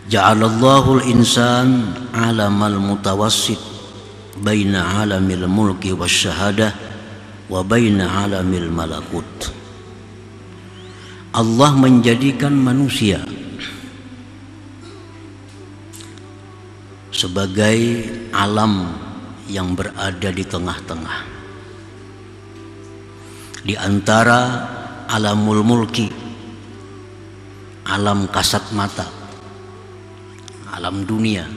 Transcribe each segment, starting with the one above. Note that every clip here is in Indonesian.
Ja'alallahu al-insan alamal mutawassit baina alamil mulki wasyahadah wa baina alamil malakut. Allah menjadikan manusia sebagai alam yang berada di tengah-tengah, di antara alamul mulki, alam kasat mata, alam dunia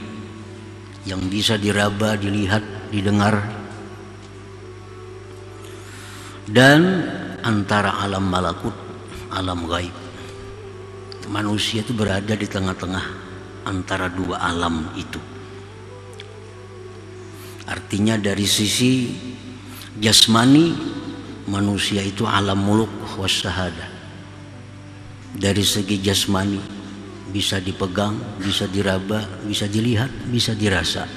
yang bisa diraba, dilihat, didengar, dan antara alam malakut, alam gaib. Manusia itu berada di tengah-tengah antara dua alam itu. Artinya dari sisi jasmani, manusia itu alam muluk wasyahadah. Dari segi jasmani bisa dipegang, bisa diraba, bisa dilihat, bisa dirasa.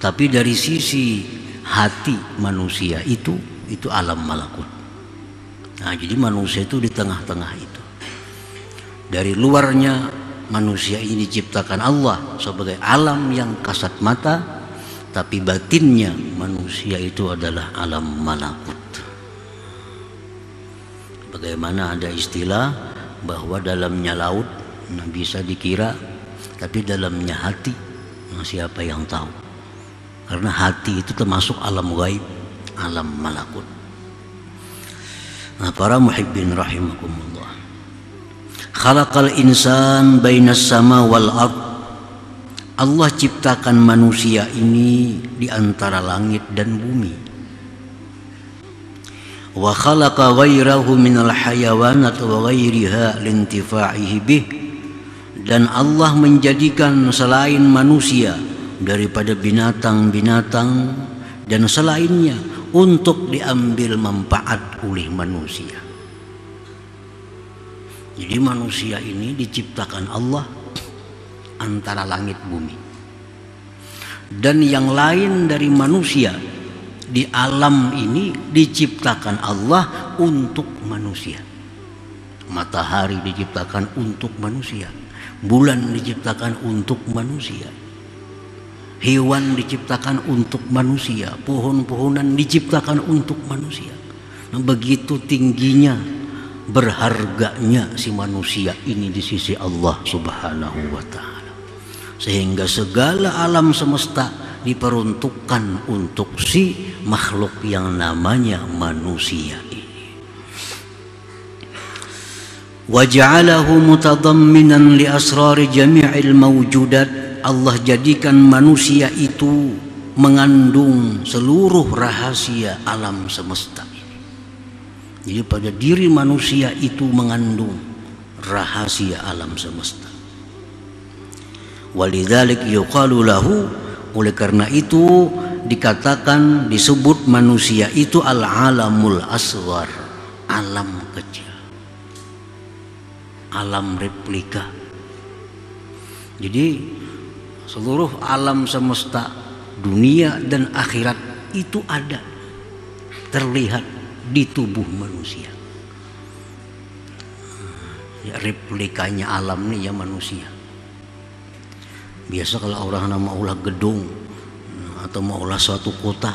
Tapi dari sisi hati manusia itu alam malakut. Nah, jadi manusia itu di tengah-tengah itu. Dari luarnya manusia ini diciptakan Allah sebagai alam yang kasat mata, tapi batinnya manusia itu adalah alam malakut. Bagaimana ada istilah bahwa dalamnya laut, nah bisa dikira, tapi dalamnya hati, nah siapa yang tahu? Karena hati itu termasuk alam gaib, alam malakut. Nah, para muhibbin rahimakumullah, khalaqal insan bainas sama wal ard. Allah ciptakan manusia ini di antara langit dan bumi. Wa khalaqa ghairahu minal hayawanat wa ghairiha lintifa'ihi bih. Dan Allah menjadikan selain manusia daripada binatang-binatang dan selainnya untuk diambil manfaat oleh manusia. Jadi manusia ini diciptakan Allah antara langit bumi. Dan yang lain dari manusia di alam ini diciptakan Allah untuk manusia. Matahari diciptakan untuk manusia, bulan diciptakan untuk manusia, hewan diciptakan untuk manusia, pohon-pohonan diciptakan untuk manusia. Nah, begitu tingginya, berharganya si manusia ini di sisi Allah Subhanahu wa ta'ala, sehingga segala alam semesta diperuntukkan untuk si makhluk yang namanya manusia ini. Wa ja'alahu mutadamminan li asrari jami'il mawjudat. Allah jadikan manusia itu mengandung seluruh rahasia alam semesta ini. Jadi pada diri manusia itu mengandung rahasia alam semesta. Walidzalik yuqalu lahu, oleh karena itu dikatakan, disebut manusia itu al-alamul asghar, alam kecil, alam replika. Jadi seluruh alam semesta, dunia dan akhirat itu ada, terlihat di tubuh manusia. Ya, replikanya alam nih ya manusia. Biasa kalau orang mau ulah gedung atau mau ulah suatu kota,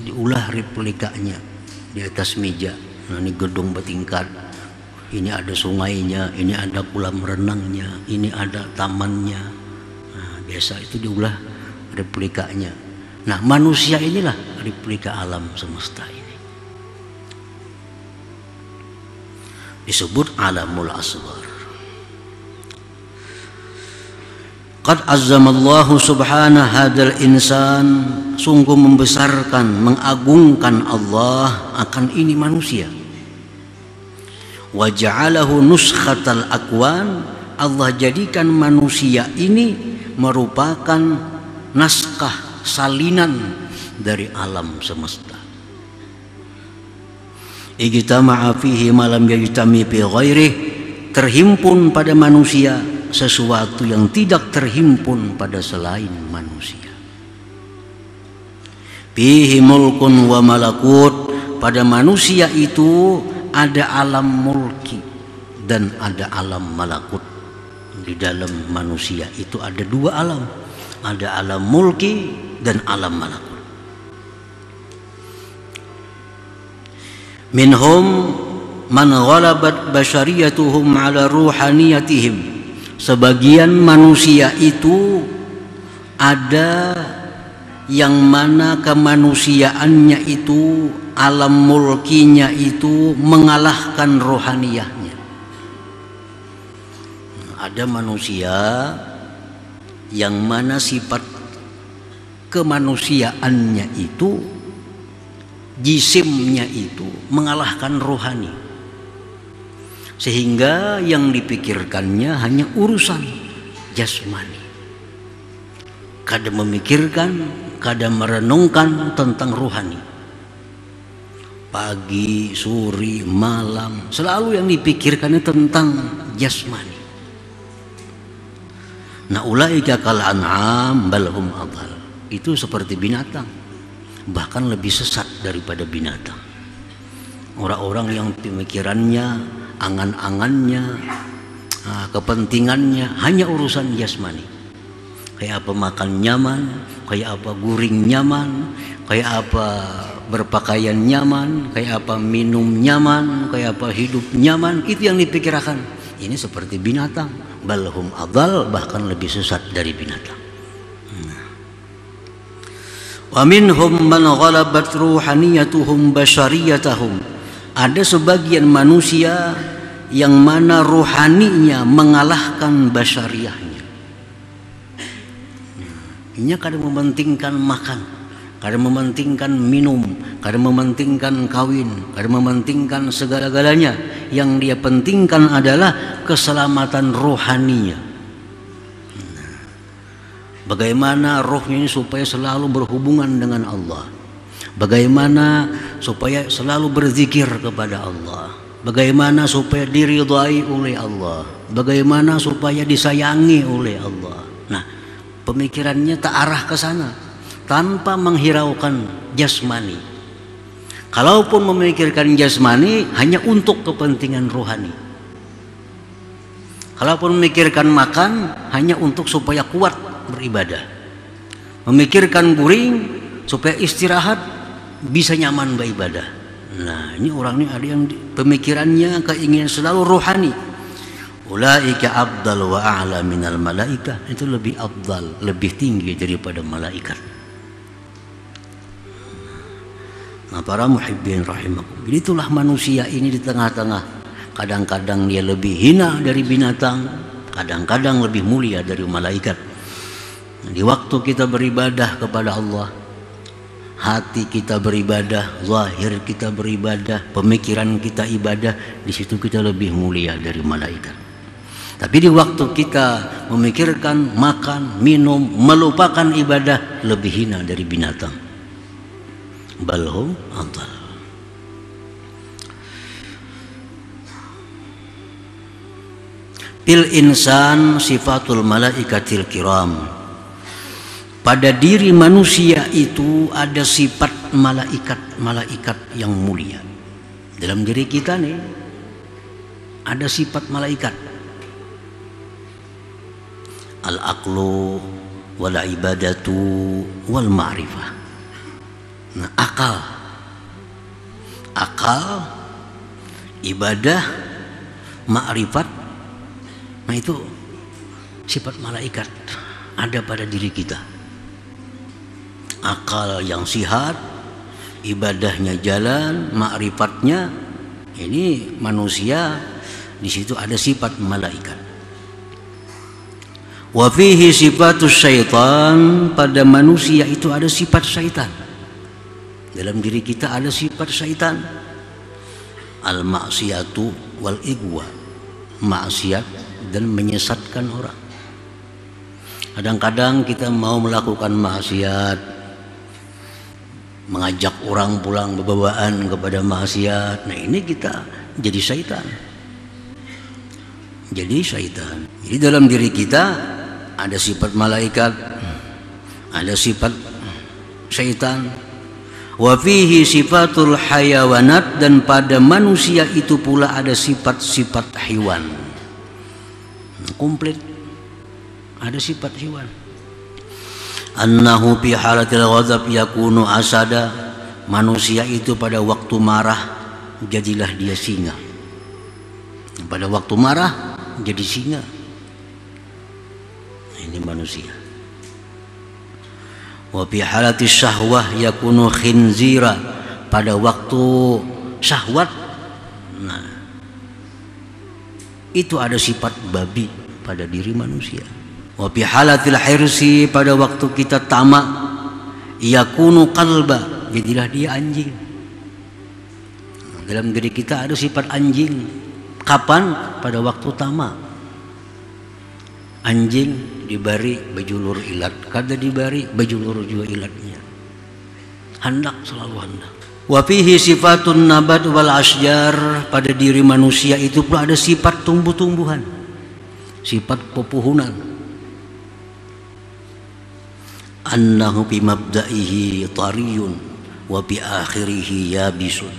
diulah replikanya di atas meja. Nah, ini gedung bertingkat, ini ada sungainya, ini ada kolam renangnya, ini ada tamannya. Nah, biasa itu diulah replikanya. Nah, manusia inilah replika alam semesta ini. Disebut alamul asghar. Qad azzamallahu subhanahu hadzal insan, sungguh membesarkan, mengagungkan Allah akan ini manusia. Wa ja'alahu nuskhatal akwan, Allah jadikan manusia ini merupakan naskah salinan dari alam semesta. Ijtama'a fihi ma lam yajtami fi ghairihi, terhimpun pada manusia sesuatu yang tidak terhimpun pada selain manusia. Fihi mulkun wa malakut, pada manusia itu ada alam mulki dan ada alam malakut. Di dalam manusia itu ada dua alam, ada alam mulki dan alam malakut. Minhum man ghalabat basyariyatuhum ala ruhaniyatihim, sebagian manusia itu ada yang mana kemanusiaannya itu, alam mulkinya itu mengalahkan rohaniyahnya. Ada manusia yang mana sifat kemanusiaannya itu, jisimnya itu mengalahkan rohani, sehingga yang dipikirkannya hanya urusan jasmani. Kadang memikirkan, kadang merenungkan tentang rohani. Pagi, sore, malam, selalu yang dipikirkannya tentang jasmani. Nah, ulaika kal an'am bal hum adhal. Itu seperti binatang, bahkan lebih sesat daripada binatang. Orang-orang yang pemikirannya, angan-angannya, kepentingannya hanya urusan jasmani. Kayak apa makan nyaman, kayak apa guring nyaman, kayak apa berpakaian nyaman, kayak apa minum nyaman, kayak apa hidup nyaman. Itu yang dipikirkan. Ini seperti binatang, balhum adhal, bahkan lebih sesat dari binatang. Wa minhum man ghalabat ruhaniyatuhum basyariyatahum, ada sebagian manusia yang mana ruhaninya mengalahkan basyariyahnya. Ini kadang mementingkan makan, kadang mementingkan minum, kadang mementingkan kawin, kadang mementingkan segala-galanya. Yang dia pentingkan adalah keselamatan rohaninya. Bagaimana rohnya ini supaya selalu berhubungan dengan Allah, bagaimana supaya selalu berzikir kepada Allah, bagaimana supaya diridhai oleh Allah, bagaimana supaya disayangi oleh Allah. Nah, pemikirannya tak arah ke sana tanpa menghiraukan jasmani. Kalaupun memikirkan jasmani hanya untuk kepentingan rohani. Kalaupun memikirkan makan hanya untuk supaya kuat beribadah. Memikirkan guring supaya istirahat bisa nyaman beribadah. Nah, ini orang ini ada yang pemikirannya keinginan selalu rohani. Ulaika afdal wa a'la minal malaikah, itu lebih afdal, lebih tinggi daripada malaikat. Nah, para muhibbin rahimakum, itulah manusia ini di tengah-tengah. Kadang-kadang dia lebih hina dari binatang, kadang-kadang lebih mulia dari malaikat. Di waktu kita beribadah kepada Allah, hati kita beribadah, zahir kita beribadah, pemikiran kita ibadah, di situ kita lebih mulia dari malaikat. Tapi di waktu kita memikirkan makan, minum, melupakan ibadah, lebih hina dari binatang. Balhum adhal. Fil insan sifatul malaikatil kiram, pada diri manusia itu ada sifat malaikat yang mulia. Dalam diri kita nih ada sifat malaikat. Al-aqlu wal ibadatu wal ma'rifah. Nah, akal, ibadah, ma'rifat, nah itu sifat malaikat ada pada diri kita. Akal yang sihat, ibadahnya jalan, ma'rifatnya, ini manusia di situ ada sifat malaikat. Wa fihi sifatus syaitan, pada manusia itu ada sifat syaitan. Dalam diri kita ada sifat syaitan. Al maksiatu wal igwa, maksiat dan menyesatkan orang. Kadang-kadang kita mau melakukan maksiat, mengajak orang pulang berbawaan kepada maksiat. Nah, ini kita jadi syaitan. Jadi syaitan. Jadi dalam diri kita ada sifat malaikat, ada sifat syaitan. Wa fihi sifatul hayawanat, dan pada manusia itu pula ada sifat-sifat hewan. Komplit, ada sifat hewan. Annahu fi halatil ghadab yakunu asada, manusia itu pada waktu marah jadilah dia singa. Pada waktu marah jadi singa. Ini manusia. Wa fi halati syahwah yakunu khinzira, pada waktu syahwat, nah itu ada sifat babi pada diri manusia. Wa fi halatil hirsi, pada waktu kita tamak, yakunu qalba, jadilah dia anjing. Dalam diri kita ada sifat anjing. Kapan? Pada waktu tamak. Anjing dibari bejulur ilat, kada dibari bejulur juga ilatnya. Hendak, selalu hendak. Wa fihi sifatun nabat wal asjar, pada diri manusia itu pula ada sifat tumbuh-tumbuhan, sifat pepohonan. Annahu bi mabda'ihi tariyun wa bi akhirihi yabisun,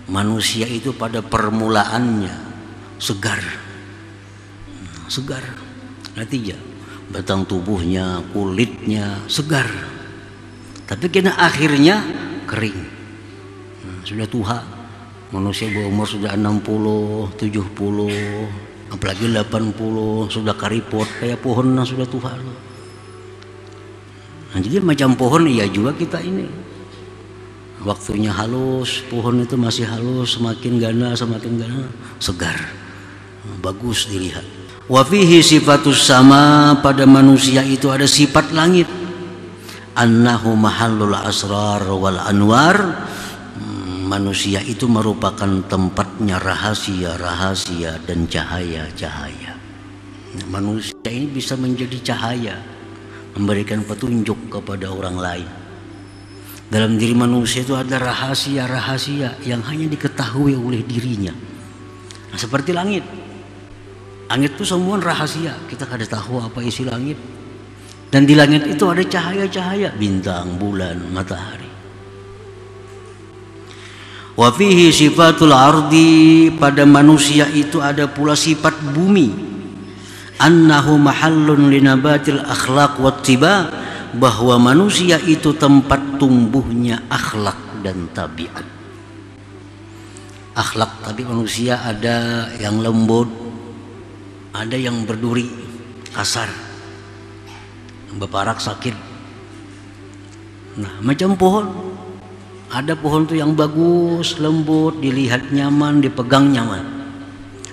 manusia itu pada permulaannya segar, segar. Artinya batang tubuhnya, kulitnya segar, tapi kena akhirnya kering. Sudah tua, manusia berumur sudah 60, 70, apalagi 80, sudah karipot kayak pohon sudah tua. Nah, jadi macam pohon ya juga kita ini. Waktunya halus, pohon itu masih halus, semakin gana, segar, bagus dilihat. Wa fihi sifatus sama, pada manusia itu ada sifat langit. Annahu mahallul asrar wal anwar, manusia itu merupakan tempatnya rahasia-rahasia dan cahaya-cahaya. Manusia ini bisa menjadi cahaya, memberikan petunjuk kepada orang lain. Dalam diri manusia itu ada rahasia-rahasia yang hanya diketahui oleh dirinya. Nah, seperti langit. Langit itu semua rahasia, kita kada tahu apa isi langit. Dan di langit itu ada cahaya-cahaya, bintang, bulan, matahari. Wa fihi sifatul ardi, pada manusia itu ada pula sifat bumi. Annahu mahallun linabatil akhlaq wattiba, bahwa manusia itu tempat tumbuhnya akhlak dan tabiat. Akhlak, tapi manusia ada yang lembut, ada yang berduri, kasar, beparak, sakit. Nah, macam pohon. Ada pohon tuh yang bagus, lembut, dilihat nyaman, dipegang nyaman.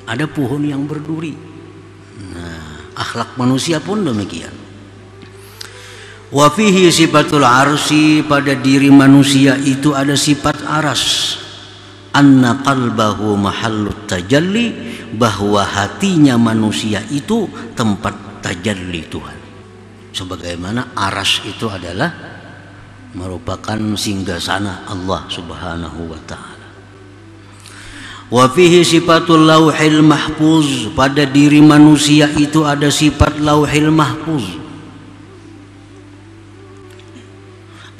Ada pohon yang berduri. Nah, akhlak manusia pun demikian. Wa fihi sifatul arsi, pada diri manusia itu ada sifat aras. Anna qalbahu mahallut tajalli, bahwa hatinya manusia itu tempat tajalli Tuhan. Sebagaimana aras itu adalah merupakan singgasana Allah Subhanahu wa ta'ala. Wa fihi sifatul lauhil mahfuz, pada diri manusia itu ada sifat lauhil mahfuz.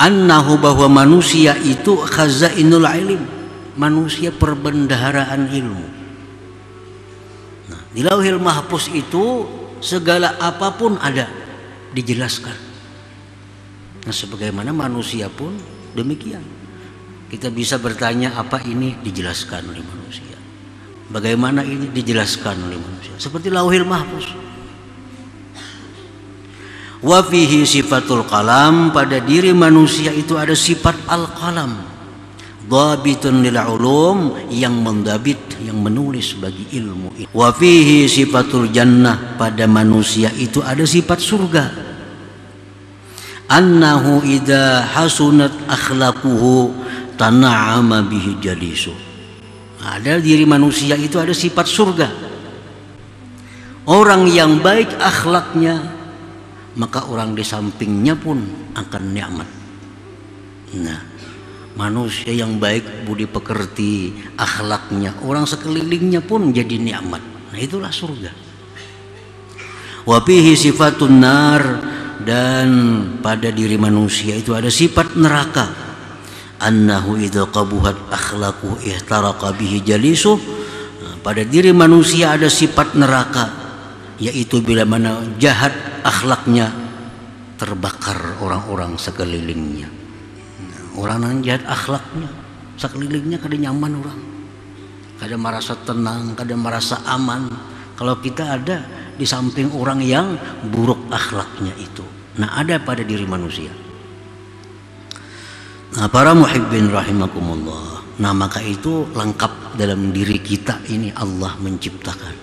Annahu, bahwa manusia itu khazainul ilm, manusia perbendaharaan ilmu. Nah, di lauhil mahfuz itu segala apapun ada, dijelaskan. Nah, sebagaimana manusia pun demikian. Kita bisa bertanya apa ini, dijelaskan oleh manusia. Bagaimana ini, dijelaskan oleh manusia. Seperti lauhil mahfuz. Wa fihi sifatul qalam, pada diri manusia itu ada sifat al-qalam. Dhabitun lil ulum, yang mendabit, yang menulis bagi ilmu. Wa fihi sifatul jannah, pada manusia itu ada sifat surga. Annahu idza hasunat akhlaquhu tana'ama bihi jalisu. Ada diri manusia itu ada sifat surga. Orang yang baik akhlaknya, maka orang di sampingnya pun akan nikmat. Nah, manusia yang baik, budi pekerti, akhlaknya, orang sekelilingnya pun jadi nikmat. Nah, itulah surga. Wa fihi sifatun nar, dan pada diri manusia itu ada sifat neraka. annahu idza qabuhat akhlaquhu ihtaraqa bihi jalisuh. Pada diri manusia ada sifat neraka, yaitu bila mana jahat akhlaknya terbakar orang-orang sekelilingnya. Orang yang jahat akhlaknya sekelilingnya kada nyaman orang, kada merasa tenang, kada merasa aman kalau kita ada di samping orang yang buruk akhlaknya itu. Nah, ada pada diri manusia. Nah, para muhibbin rahimakumullah, nah maka itu lengkap dalam diri kita ini. Allah menciptakan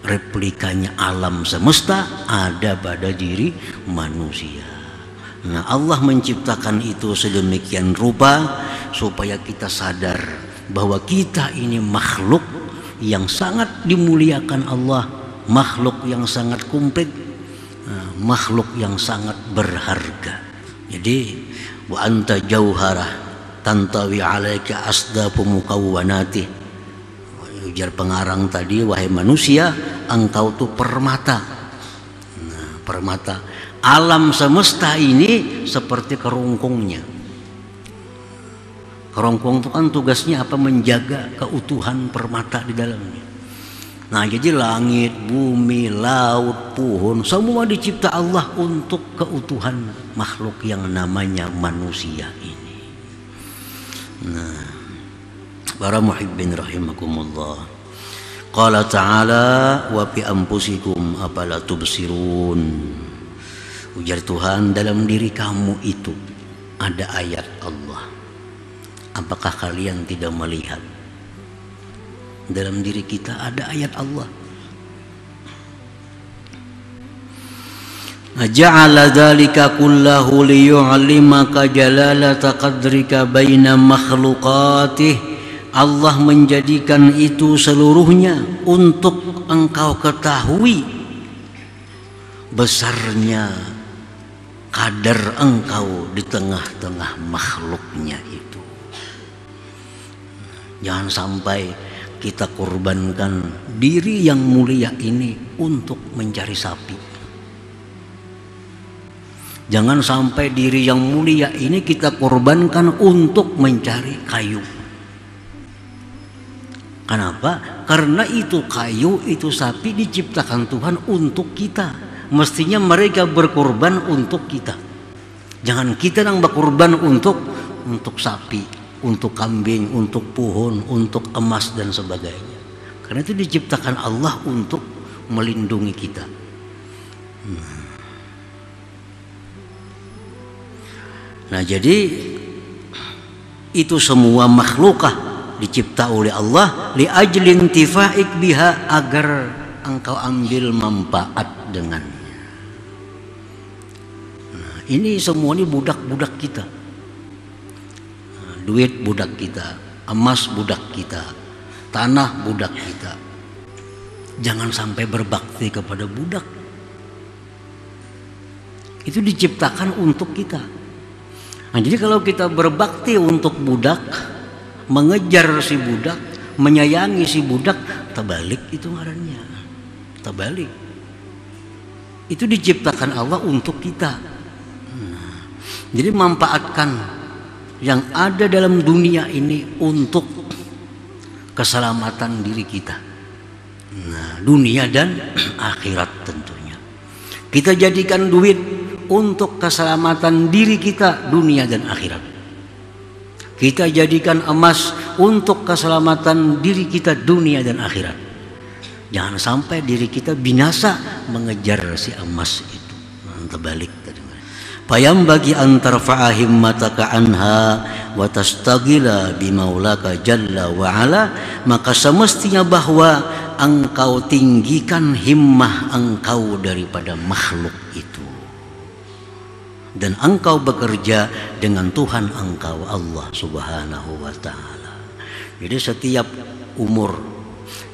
replikanya alam semesta ada pada diri manusia. Nah, Allah menciptakan itu sedemikian rupa supaya kita sadar bahwa kita ini makhluk yang sangat dimuliakan Allah, makhluk yang sangat komplit, makhluk yang sangat berharga. Jadi wa anta jauharah tantawi alaika asdafu mukawwanati. Ujar pengarang tadi, wahai manusia, engkau tuh permata. Nah, permata. Alam semesta ini seperti kerongkongnya. Kerongkong itu kan tugasnya apa? Menjaga keutuhan permata di dalamnya. Nah, jadi langit, bumi, laut, pohon, semua dicipta Allah untuk keutuhan makhluk yang namanya manusia ini. Nah, para muhibbin rahimakumullah, qala ta'ala wa fi anfusikum afala tubsirun. Ujar Tuhan, dalam diri kamu itu ada ayat Allah. Apakah kalian tidak melihat? Dalam diri kita ada ayat Allah. Ja'ala dzalika kullahu liyu'limaka jalalata qadrika baina makhluqatih. Allah menjadikan itu seluruhnya untuk engkau ketahui besarnya kadar engkau di tengah-tengah makhluknya itu. Jangan sampai kita korbankan diri yang mulia ini untuk mencari sapi. Jangan sampai diri yang mulia ini kita korbankan untuk mencari kayu. Kenapa? Karena itu kayu, itu sapi diciptakan Tuhan untuk kita. Mestinya mereka berkorban untuk kita. Jangan kita yang berkorban untuk sapi, untuk kambing, untuk pohon, untuk emas dan sebagainya. Karena itu diciptakan Allah untuk melindungi kita. Nah, jadi itu semua makhlukah dicipta oleh Allah li ajlin tifaik biha, agar engkau ambil manfaat dengannya. Nah, ini semua ini budak-budak kita. Duit budak kita, emas budak kita, tanah budak kita. Jangan sampai berbakti kepada budak. Itu diciptakan untuk kita. Nah, jadi kalau kita berbakti untuk budak, mengejar si budak, menyayangi si budak, terbalik itu ngarannya. Terbalik. Itu diciptakan Allah untuk kita. Nah, jadi manfaatkan yang ada dalam dunia ini untuk keselamatan diri kita. Nah, dunia dan akhirat tentunya. Kita jadikan duit untuk keselamatan diri kita, dunia dan akhirat. Kita jadikan emas untuk keselamatan diri kita, dunia dan akhirat. Jangan sampai diri kita binasa mengejar si emas itu. Terbalik tadi. Payam bagi antar fa'ahimmataka anha wa tastagila bimaulaka jalla wa ala, maka semestinya bahwa engkau tinggikan himmah engkau daripada makhluk itu, dan engkau bekerja dengan Tuhan engkau Allah subhanahu wa ta'ala. Jadi setiap umur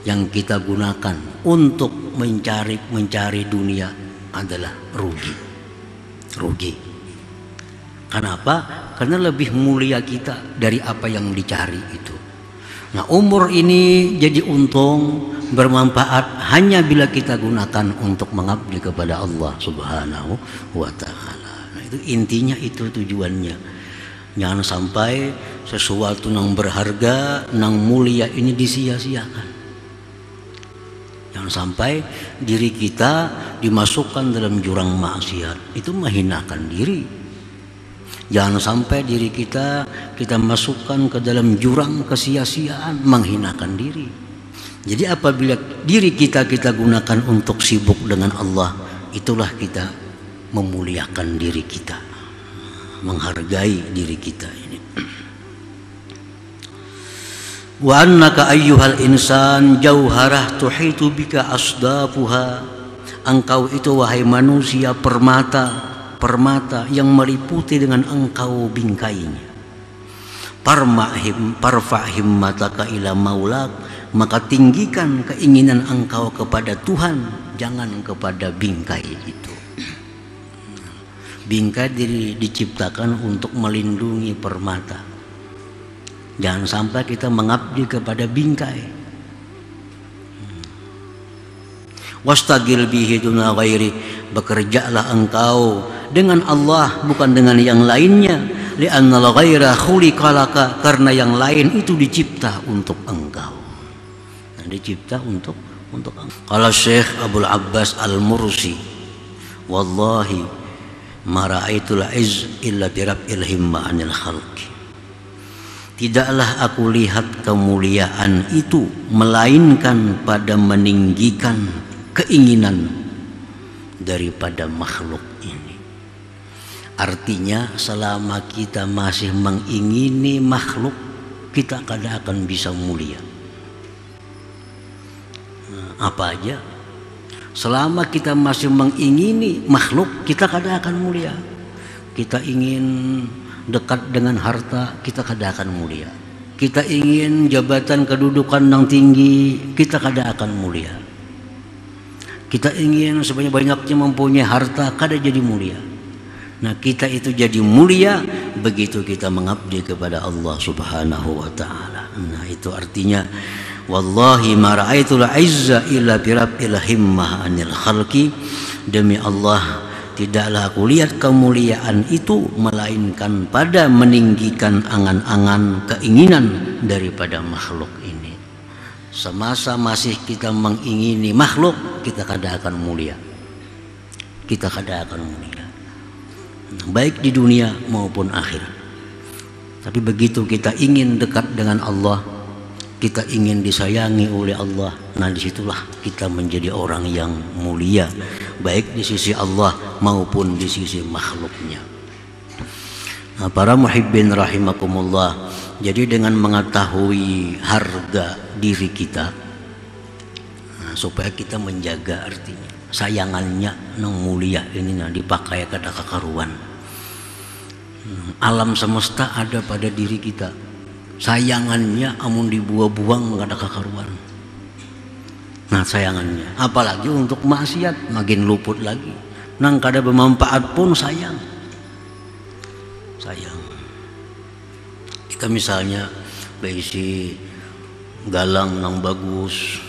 yang kita gunakan untuk mencari dunia adalah rugi. Kenapa? Karena lebih mulia kita dari apa yang dicari itu. Nah, umur ini jadi untung, bermanfaat hanya bila kita gunakan untuk mengabdi kepada Allah subhanahu wa ta'ala. Itu intinya, itu tujuannya. Jangan sampai sesuatu yang berharga, yang mulia ini disia-siakan. Jangan sampai diri kita dimasukkan dalam jurang maksiat, itu menghinakan diri. Jangan sampai diri kita masukkan ke dalam jurang kesia-siaan, menghinakan diri. Jadi apabila diri kita gunakan untuk sibuk dengan Allah, itulah kita memuliakan diri kita, menghargai diri kita ini. Wa annaka ayyuhal insan jauharah tuhitu bika asdafuha. Engkau itu wahai manusia permata yang meliputi dengan engkau bingkainya. Parfa himmataka ila maulak, maka tinggikan keinginan engkau kepada Tuhan, jangan kepada bingkai itu. Bingkai diciptakan untuk melindungi permata. Jangan sampai kita mengabdi kepada bingkai. Wastagil bihi duna ghairi, bekerjalah engkau dengan Allah bukan dengan yang lainnya. Li'annal ghaira khuliqa laka, karena yang lain itu dicipta untuk engkau. Nah, dicipta untuk engkau. Kalau Syekh Abdul Abbas Al-Mursi, wallahi ma ra'aitul izz illa bi rab'il himma 'anil khalqi. Tidaklah aku lihat kemuliaan itu melainkan pada meninggikan keinginan daripada makhluk ini. Artinya selama kita masih mengingini makhluk, kita kadang akan bisa mulia. Apa aja? Selama kita masih mengingini makhluk, kita kadang akan mulia. Kita ingin dekat dengan harta, kita kadang akan mulia. Kita ingin jabatan kedudukan yang tinggi, kita kadang akan mulia. Kita ingin sebanyak-banyaknya mempunyai harta, kadang jadi mulia. Nah, kita itu jadi mulia begitu kita mengabdi kepada Allah Subhanahu wa taala. Nah, itu artinya wallahi ma ra'aitul izza illa bi rabbil himmah 'anil khalqi. Demi Allah, tidaklah aku lihat kemuliaan itu melainkan pada meninggikan angan-angan keinginan daripada makhluk ini. Semasa masih kita mengingini makhluk, kita kadang akan mulia. Kita kadang akan mulia, baik di dunia maupun akhirat. Tapi begitu kita ingin dekat dengan Allah, kita ingin disayangi oleh Allah, nah disitulah kita menjadi orang yang mulia, baik di sisi Allah maupun di sisi makhluknya. Nah, para muhibbin rahimakumullah, jadi dengan mengetahui harga diri kita, nah, supaya kita menjaga artinya sayangannya nang mulia ini nah dipakai kada kakaruan. Alam semesta ada pada diri kita, sayangannya amun dibuang-buang kada kakaruan. Nah, sayangannya apalagi untuk maksiat makin luput lagi. Nang kada bermanfaat pun sayang. Kita misalnya berisi galang nang bagus,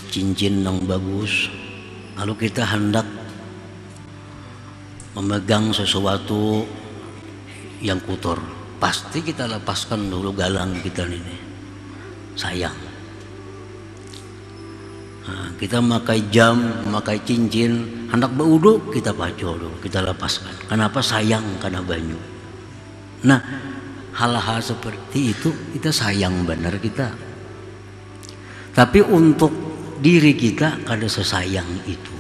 cincin nang bagus, lalu kita hendak memegang sesuatu yang kotor, pasti kita lepaskan dulu galang kita ini, sayang. Nah, kita memakai jam, memakai cincin, hendak berwudu kita paco dulu, kita lepaskan. Kenapa? Sayang karena banyu. Nah, hal-hal seperti itu kita sayang benar kita. Tapi untuk diri kita kada sesayang itu.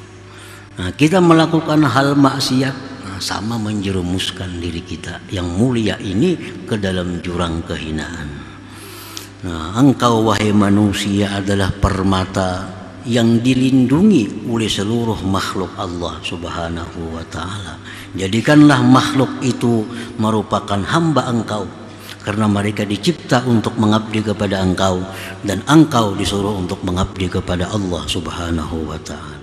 Nah, kita melakukan hal maksiat, nah, sama menjerumuskan diri kita yang mulia ini ke dalam jurang kehinaan. Nah, engkau wahai manusia adalah permata yang dilindungi oleh seluruh makhluk Allah Subhanahu wa taala. Jadikanlah makhluk itu merupakan hamba engkau, karena mereka dicipta untuk mengabdi kepada engkau dan engkau disuruh untuk mengabdi kepada Allah Subhanahu wa taala.